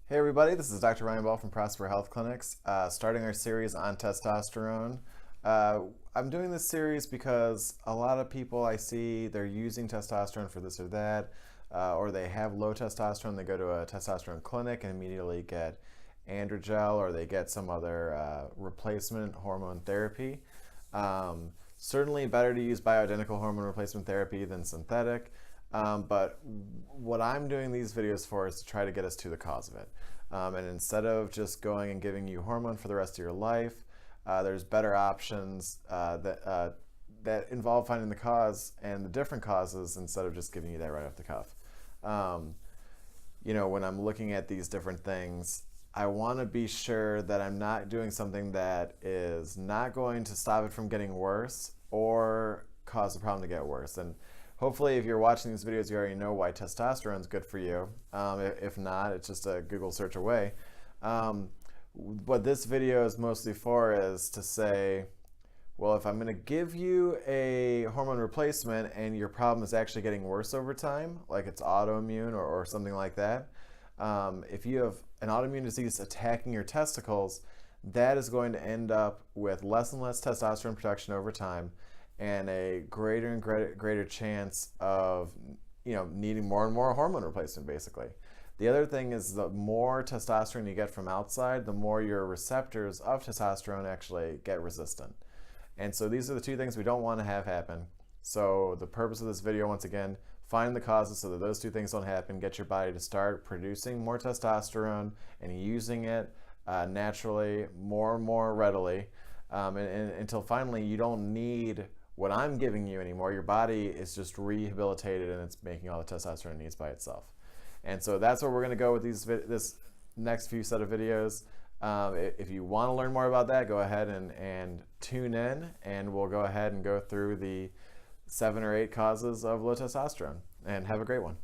Hey everybody, this is Dr. Ryan Ball from Prosper Health Clinics, starting our series on testosterone. I'm doing this series because a lot of people I see, they're using testosterone for this or that, or they have low testosterone, they go to a testosterone clinic and immediately get androgel, or they get some other replacement hormone therapy. Certainly better to use bioidentical hormone replacement therapy than synthetic. But what I'm doing these videos for is to try to get us to the cause of it. And instead of just going and giving you hormone for the rest of your life, there's better options that involve finding the cause and the different causes instead of just giving you that right off the cuff. When I'm looking at these different things, I want to be sure that I'm not doing something that is not going to stop it from getting worse or cause the problem to get worse. And hopefully, if you're watching these videos, you already know why testosterone is good for you. If not, it's just a Google search away. What this video is mostly for is to say, well, if I'm going to give you a hormone replacement and your problem is actually getting worse over time, like it's autoimmune or something like that, if you have an autoimmune disease attacking your testicles, that is going to end up with less and less testosterone production over time, and a greater and greater chance of needing more and more hormone replacement, basically. The other thing is, the more testosterone you get from outside, the more your receptors of testosterone actually get resistant. And so these are the two things we don't want to have happen. So the purpose of this video, once again, find the causes so that those two things don't happen, get your body to start producing more testosterone and using it naturally more and more readily, and until finally you don't need what I'm giving you anymore. Your body is just rehabilitated and it's making all the testosterone it needs by itself. And so that's where we're going to go with this next few set of videos. If you want to learn more about that, go ahead and tune in, and we'll go ahead and go through the 7 or 8 causes of low testosterone. And have a great one.